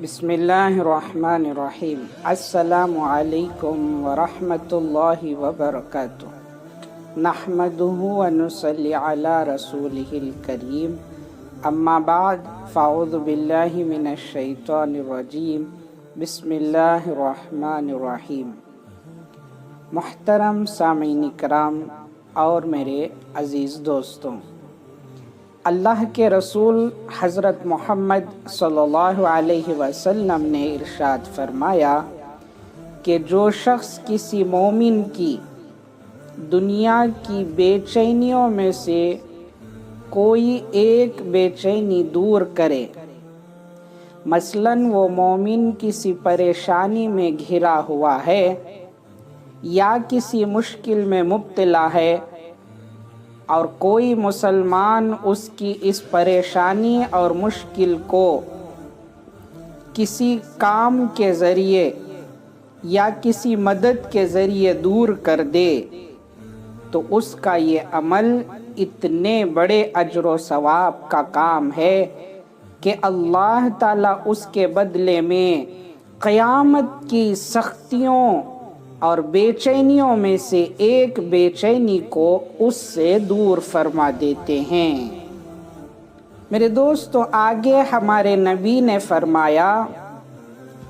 بسم اللہ الرحمن الرحیم۔ السلام علیکم ورحمۃ اللہ وبرکاتہ۔ نحمدہ ونصلی علی رسولہ الکریم، اما بعد فاعوذ باللہ من الشیطان الرجیم، بسم اللہ الرحمن الرحیم۔ محترم سامعین کرام اور میرے عزیز دوستوں، اللہ کے رسول حضرت محمد صلی اللہ علیہ وسلم نے ارشاد فرمایا کہ جو شخص کسی مومن کی دنیا کی بے چینیوں میں سے کوئی ایک بے چینی دور کرے، مثلاً وہ مومن کسی پریشانی میں گھرا ہوا ہے یا کسی مشکل میں مبتلا ہے اور کوئی مسلمان اس کی اس پریشانی اور مشکل کو کسی کام کے ذریعے یا کسی مدد کے ذریعے دور کر دے تو اس کا یہ عمل اتنے بڑے اجر و ثواب کا کام ہے کہ اللہ تعالیٰ اس کے بدلے میں قیامت کی سختیوں اور بے چینیوں میں سے ایک بے چینی کو اس سے دور فرما دیتے ہیں۔ میرے دوستو، آگے ہمارے نبی نے فرمایا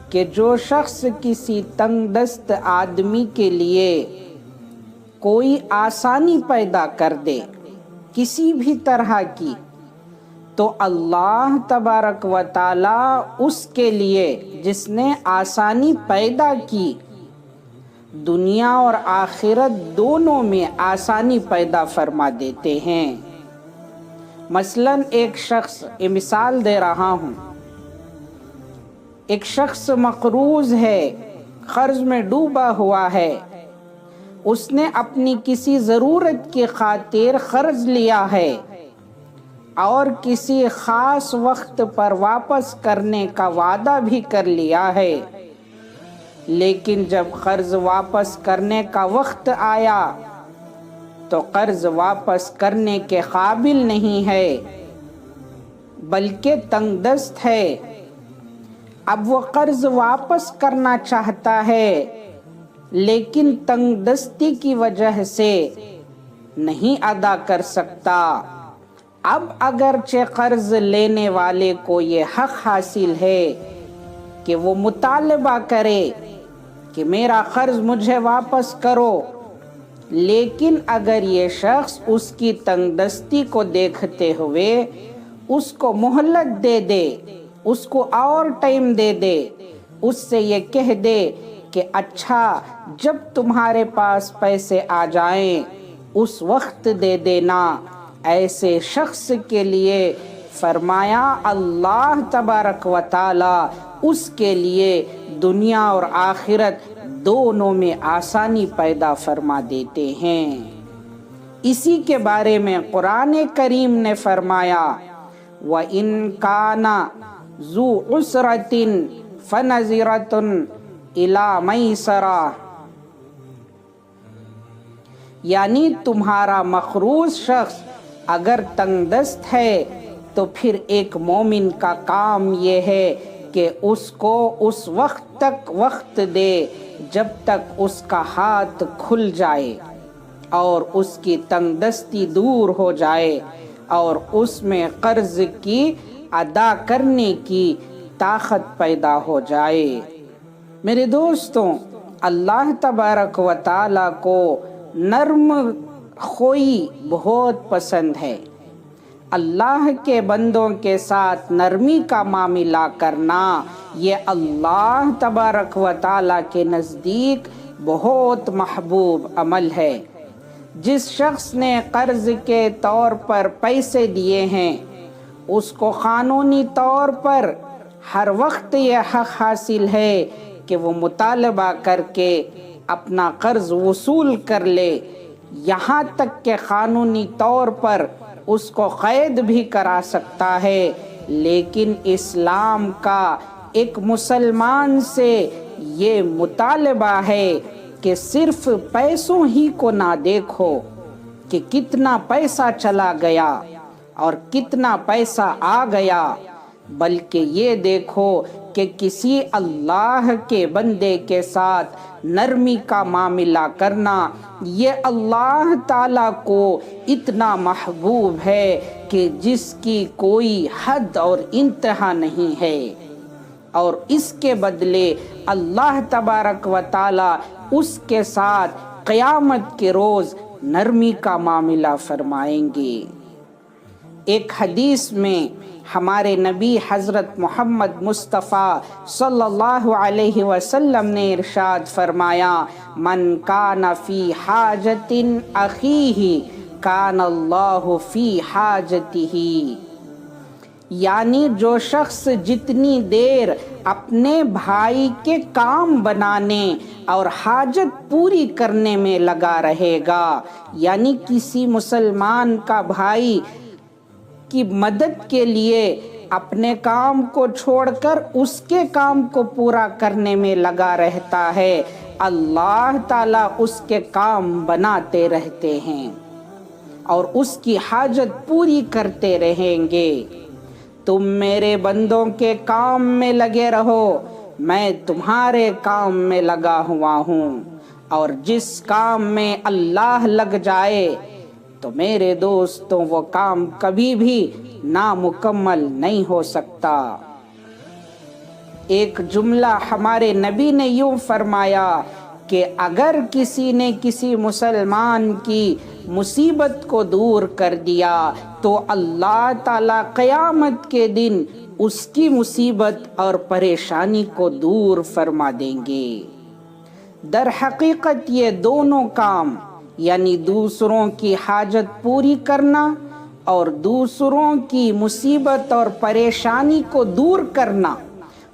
کہ جو شخص کسی تنگ دست آدمی کے لیے کوئی آسانی پیدا کر دے کسی بھی طرح کی، تو اللہ تبارک و تعالی اس کے لیے جس نے آسانی پیدا کی دنیا اور آخرت دونوں میں آسانی پیدا فرما دیتے ہیں۔ مثلاً ایک شخص، مثال دے رہا ہوں، ایک شخص مقروض ہے، قرض میں ڈوبا ہوا ہے، اس نے اپنی کسی ضرورت کی خاطر قرض لیا ہے اور کسی خاص وقت پر واپس کرنے کا وعدہ بھی کر لیا ہے، لیکن جب قرض واپس کرنے کا وقت آیا تو قرض واپس کرنے کے قابل نہیں ہے بلکہ تنگ دست ہے۔ اب وہ قرض واپس کرنا چاہتا ہے لیکن تنگ دستی کی وجہ سے نہیں ادا کر سکتا۔ اب اگرچہ قرض لینے والے کو یہ حق حاصل ہے کہ وہ مطالبہ کرے کہ میرا قرض مجھے واپس کرو، لیکن اگر یہ شخص اس کی تنگ دستی کو دیکھتے ہوئے اس کو مہلت دے دے، اس کو اور ٹائم دے دے، اس سے یہ کہہ دے کہ اچھا جب تمہارے پاس پیسے آ جائیں اس وقت دے دینا، ایسے شخص کے لیے فرمایا اللہ تبارک و تعالی اس کے لیے دنیا اور آخرت دونوں میں آسانی پیدا فرما دیتے ہیں۔ اسی کے بارے میں قرآن کریم نے فرمایا وَإِن كَانَ ذُو عُسْرَةٍ فَنَظِرَةٌ إِلَىٰ مَيْسَرَةٍ، یعنی تمہارا مقروض شخص اگر تنگ دست ہے تو پھر ایک مومن کا کام یہ ہے کہ اس کو اس وقت تک وقت دے جب تک اس کا ہاتھ کھل جائے اور اس کی تنگ دستی دور ہو جائے اور اس میں قرض کی ادا کرنے کی طاقت پیدا ہو جائے۔ میرے دوستوں، اللہ تبارک و تعالیٰ کو نرم خوئی بہت پسند ہے۔ اللہ کے بندوں کے ساتھ نرمی کا معاملہ کرنا یہ اللہ تبارک و تعالیٰ کے نزدیک بہت محبوب عمل ہے۔ جس شخص نے قرض کے طور پر پیسے دیے ہیں اس کو قانونی طور پر ہر وقت یہ حق حاصل ہے کہ وہ مطالبہ کر کے اپنا قرض وصول کر لے، یہاں تک کہ قانونی طور پر اس کو قید بھی کرا سکتا ہے، لیکن اسلام کا ایک مسلمان سے یہ مطالبہ ہے کہ صرف پیسوں ہی کو نہ دیکھو کہ کتنا پیسہ چلا گیا اور کتنا پیسہ آ گیا، بلکہ یہ دیکھو کہ کسی اللہ کے بندے کے ساتھ نرمی کا معاملہ کرنا یہ اللہ تعالیٰ کو اتنا محبوب ہے کہ جس کی کوئی حد اور انتہا نہیں ہے، اور اس کے بدلے اللہ تبارک و تعالیٰ اس کے ساتھ قیامت کے روز نرمی کا معاملہ فرمائیں گے۔ ایک حدیث میں ہمارے نبی حضرت محمد مصطفیٰ صلی اللہ علیہ وسلم نے ارشاد فرمایا، من کان فی حاجت اخیہ کان اللہ فی حاجتہ، یعنی جو شخص جتنی دیر اپنے بھائی کے کام بنانے اور حاجت پوری کرنے میں لگا رہے گا، یعنی کسی مسلمان کا بھائی کی مدد کے لیے اپنے کام کو چھوڑ کر اس کے کام کو پورا کرنے میں لگا رہتا ہے، اللہ تعالیٰ اس کے کام بناتے رہتے ہیں اور اس کی حاجت پوری کرتے رہیں گے۔ تم میرے بندوں کے کام میں لگے رہو، میں تمہارے کام میں لگا ہوا ہوں، اور جس کام میں اللہ لگ جائے تو میرے دوستوں وہ کام کبھی بھی نامکمل نہیں ہو سکتا۔ ایک جملہ ہمارے نبی نے یوں فرمایا کہ اگر کسی نے کسی مسلمان کی مصیبت کو دور کر دیا تو اللہ تعالیٰ قیامت کے دن اس کی مصیبت اور پریشانی کو دور فرما دیں گے۔ در حقیقت یہ دونوں کام، یعنی دوسروں کی حاجت پوری کرنا اور دوسروں کی مصیبت اور پریشانی کو دور کرنا،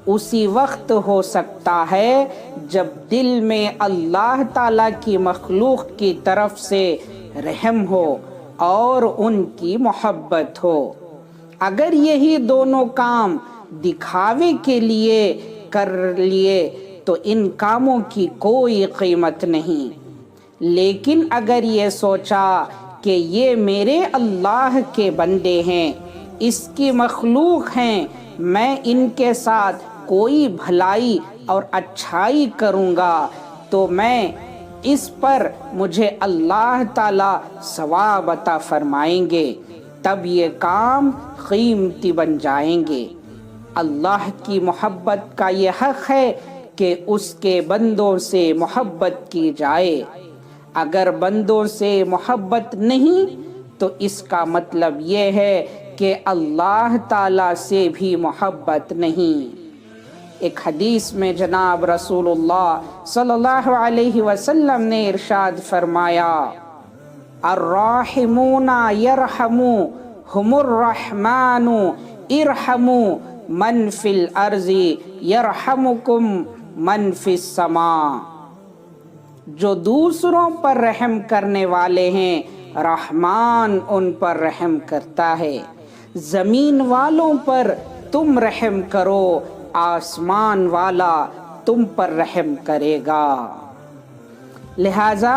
اسی وقت ہو سکتا ہے جب دل میں اللہ تعالیٰ کی مخلوق کی طرف سے رحم ہو اور ان کی محبت ہو۔ اگر یہی دونوں کام دکھاوے کے لیے کر لیے تو ان کاموں کی کوئی قیمت نہیں، لیکن اگر یہ سوچا کہ یہ میرے اللہ کے بندے ہیں، اس کی مخلوق ہیں، میں ان کے ساتھ کوئی بھلائی اور اچھائی کروں گا تو میں اس پر مجھے اللہ تعالیٰ ثواب عطا فرمائیں گے، تب یہ کام قیمتی بن جائیں گے۔ اللہ کی محبت کا یہ حق ہے کہ اس کے بندوں سے محبت کی جائے۔ اگر بندوں سے محبت نہیں تو اس کا مطلب یہ ہے کہ اللہ تعالیٰ سے بھی محبت نہیں۔ ایک حدیث میں جناب رسول اللہ صلی اللہ علیہ وسلم نے ارشاد فرمایا، الراحمون یرحمهم الرحمن ارحموا من فی الارض یرحمکم من فی السماء، جو دوسروں پر رحم کرنے والے ہیں رحمان ان پر رحم کرتا ہے، زمین والوں پر تم رحم کرو، آسمان والا تم پر رحم کرے گا۔ لہذا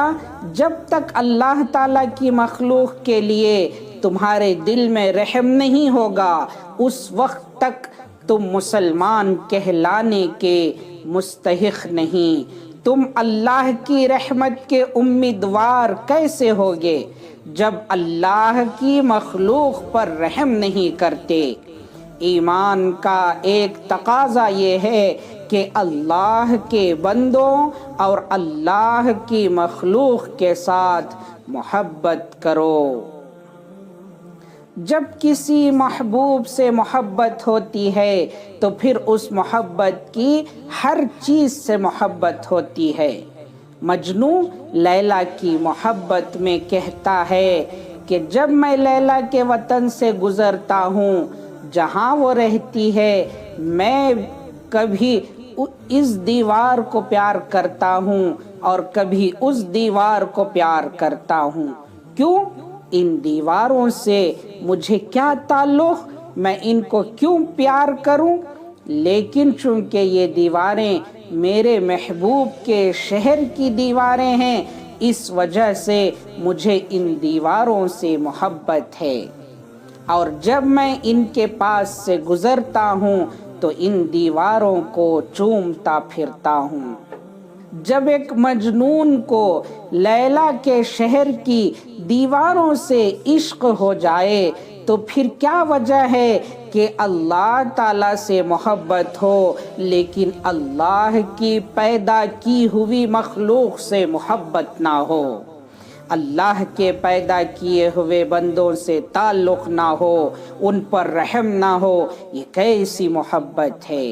جب تک اللہ تعالیٰ کی مخلوق کے لیے تمہارے دل میں رحم نہیں ہوگا، اس وقت تک تم مسلمان کہلانے کے مستحق نہیں۔ تم اللہ کی رحمت کے امیدوار کیسے ہوگے جب اللہ کی مخلوق پر رحم نہیں کرتے؟ ایمان کا ایک تقاضا یہ ہے کہ اللہ کے بندوں اور اللہ کی مخلوق کے ساتھ محبت کرو۔ جب کسی محبوب سے محبت ہوتی ہے تو پھر اس محبت کی ہر چیز سے محبت ہوتی ہے۔ مجنو لیلا کی محبت میں کہتا ہے کہ جب میں لیلا کے وطن سے گزرتا ہوں جہاں وہ رہتی ہے، میں کبھی اس دیوار کو پیار کرتا ہوں اور کبھی اس دیوار کو پیار کرتا ہوں۔ کیوں؟ ان دیواروں سے مجھے کیا تعلق، میں ان کو کیوں پیار کروں؟ لیکن چونکہ یہ دیواریں میرے محبوب کے شہر کی دیواریں ہیں، اس وجہ سے مجھے ان دیواروں سے محبت ہے۔ اور جب میں ان کے پاس سے گزرتا ہوں تو ان دیواروں کو چومتا پھرتا ہوں۔ جب ایک مجنون کو لیلا کے شہر کی دیواروں سے عشق ہو جائے تو پھر کیا وجہ ہے کہ اللہ تعالیٰ سے محبت ہو لیکن اللہ کی پیدا کی ہوئی مخلوق سے محبت نہ ہو، اللہ کے پیدا کیے ہوئے بندوں سے تعلق نہ ہو، ان پر رحم نہ ہو؟ یہ کیسی محبت ہے؟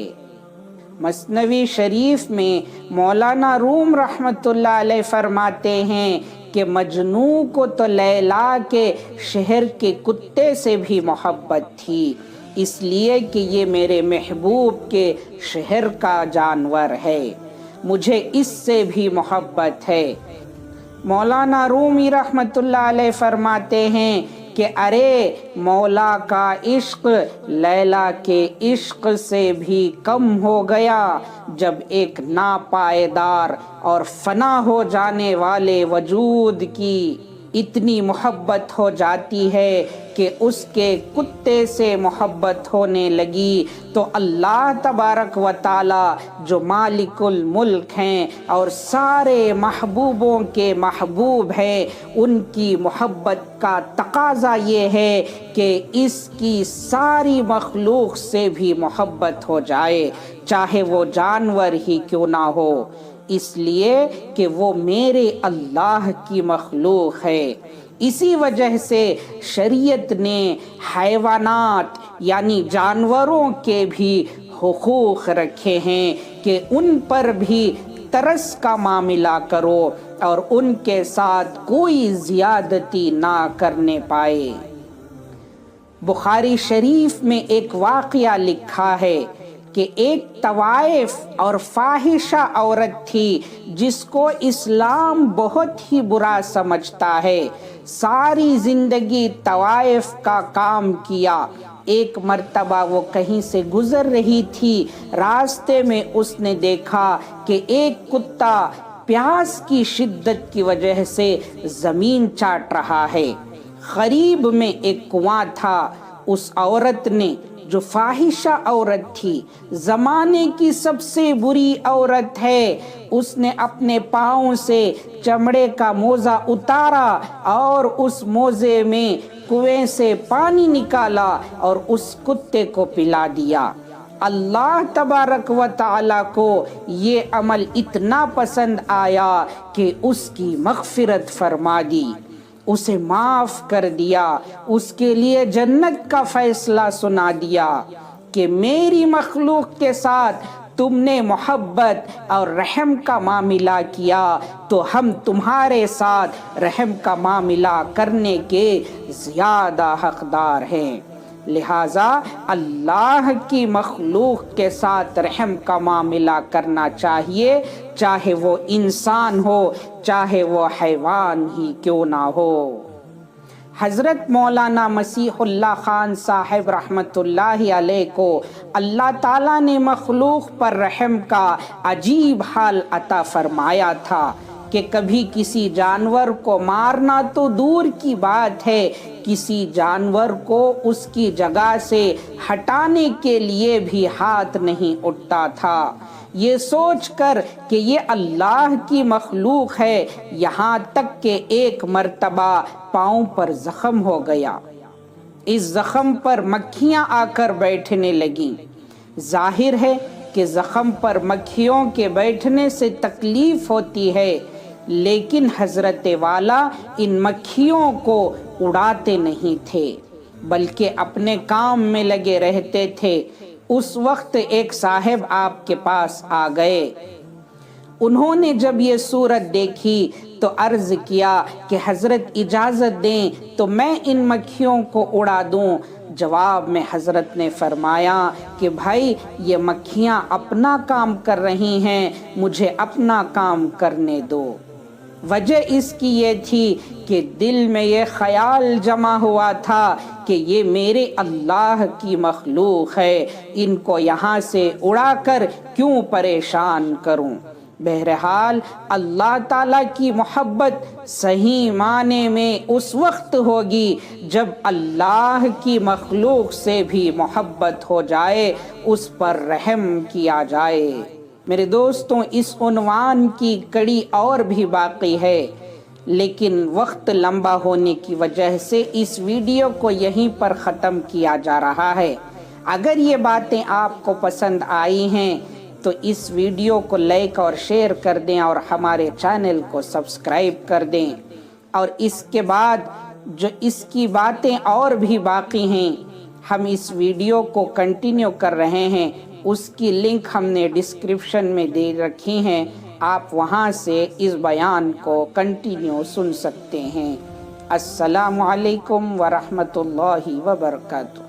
مثنوی شریف میں مولانا روم رحمۃ اللہ علیہ فرماتے ہیں کہ مجنوں کو تو لیلا کے شہر کے کتے سے بھی محبت تھی، اس لیے کہ یہ میرے محبوب کے شہر کا جانور ہے، مجھے اس سے بھی محبت ہے۔ مولانا رومی رحمۃ اللہ علیہ فرماتے ہیں کہ ارے مولا کا عشق لیلا کے عشق سے بھی کم ہو گیا جب ایک ناپائیدار اور فنا ہو جانے والے وجود کی اتنی محبت ہو جاتی ہے کہ اس کے کتے سے محبت ہونے لگی، تو اللہ تبارک و تعالی جو مالک الملک ہیں اور سارے محبوبوں کے محبوب ہیں، ان کی محبت کا تقاضا یہ ہے کہ اس کی ساری مخلوق سے بھی محبت ہو جائے، چاہے وہ جانور ہی کیوں نہ ہو، اس لیے کہ وہ میرے اللہ کی مخلوق ہے۔ اسی وجہ سے شریعت نے حیوانات یعنی جانوروں کے بھی حقوق رکھے ہیں کہ ان پر بھی ترس کا معاملہ کرو اور ان کے ساتھ کوئی زیادتی نہ کرنے پائے۔ بخاری شریف میں ایک واقعہ لکھا ہے کہ ایک طوائف اور فاحشہ عورت تھی جس کو اسلام بہت ہی برا سمجھتا ہے، ساری زندگی طوائف کا کام کیا۔ ایک مرتبہ وہ کہیں سے گزر رہی تھی، راستے میں اس نے دیکھا کہ ایک کتا پیاس کی شدت کی وجہ سے زمین چاٹ رہا ہے۔ قریب میں ایک کنواں تھا، اس عورت نے جو فاحشہ عورت تھی، زمانے کی سب سے بری عورت ہے، اس نے اپنے پاؤں سے چمڑے کا موزہ اتارا اور اس موزے میں کنویں سے پانی نکالا اور اس کتے کو پلا دیا۔ اللہ تبارک و تعالی کو یہ عمل اتنا پسند آیا کہ اس کی مغفرت فرما دی، اسے معاف کر دیا، اس کے لیے جنت کا فیصلہ سنا دیا کہ میری مخلوق کے ساتھ تم نے محبت اور رحم کا معاملہ کیا تو ہم تمہارے ساتھ رحم کا معاملہ کرنے کے زیادہ حقدار ہیں۔ لہٰذا اللہ کی مخلوق کے ساتھ رحم کا معاملہ کرنا چاہیے، چاہے وہ انسان ہو، چاہے وہ حیوان ہی کیوں نہ ہو۔ حضرت مولانا مسیح اللہ خان صاحب رحمۃ اللہ علیہ کو اللہ تعالیٰ نے مخلوق پر رحم کا عجیب حال عطا فرمایا تھا کہ کبھی کسی جانور کو مارنا تو دور کی بات ہے، کسی جانور کو اس کی جگہ سے ہٹانے کے لیے بھی ہاتھ نہیں اٹھتا تھا، یہ سوچ کر کہ یہ اللہ کی مخلوق ہے، یہاں تک کہ ایک مرتبہ پاؤں پر زخم ہو گیا، اس زخم پر مکھیاں آ کر بیٹھنے لگیں۔ ظاہر ہے کہ زخم پر مکھیوں کے بیٹھنے سے تکلیف ہوتی ہے، لیکن حضرت والا ان مکھیوں کو اڑاتے نہیں تھے بلکہ اپنے کام میں لگے رہتے تھے۔ اس وقت ایک صاحب آپ کے پاس آ گئے، انہوں نے جب یہ صورت دیکھی تو عرض کیا کہ حضرت اجازت دیں تو میں ان مکھیوں کو اڑا دوں۔ جواب میں حضرت نے فرمایا کہ بھائی یہ مکھیاں اپنا کام کر رہی ہیں، مجھے اپنا کام کرنے دو۔ وجہ اس کی یہ تھی کہ دل میں یہ خیال جمع ہوا تھا کہ یہ میرے اللہ کی مخلوق ہے، ان کو یہاں سے اڑا کر کیوں پریشان کروں۔ بہرحال اللہ تعالیٰ کی محبت صحیح معنی میں اس وقت ہوگی جب اللہ کی مخلوق سے بھی محبت ہو جائے، اس پر رحم کیا جائے۔ میرے دوستوں، اس عنوان کی کڑی اور بھی باقی ہے، لیکن وقت لمبا ہونے کی وجہ سے اس ویڈیو کو یہیں پر ختم کیا جا رہا ہے۔ اگر یہ باتیں آپ کو پسند آئی ہیں تو اس ویڈیو کو لائک اور شیئر کر دیں اور ہمارے چینل کو سبسکرائب کر دیں، اور اس کے بعد جو اس کی باتیں اور بھی باقی ہیں، ہم اس ویڈیو کو کنٹینیو کر رہے ہیں، اس کی لنک ہم نے ڈسکرپشن میں دے رکھی ہیں، آپ وہاں سے اس بیان کو کنٹینیو سن سکتے ہیں۔ السلام علیکم ورحمۃ اللہ وبرکاتہ۔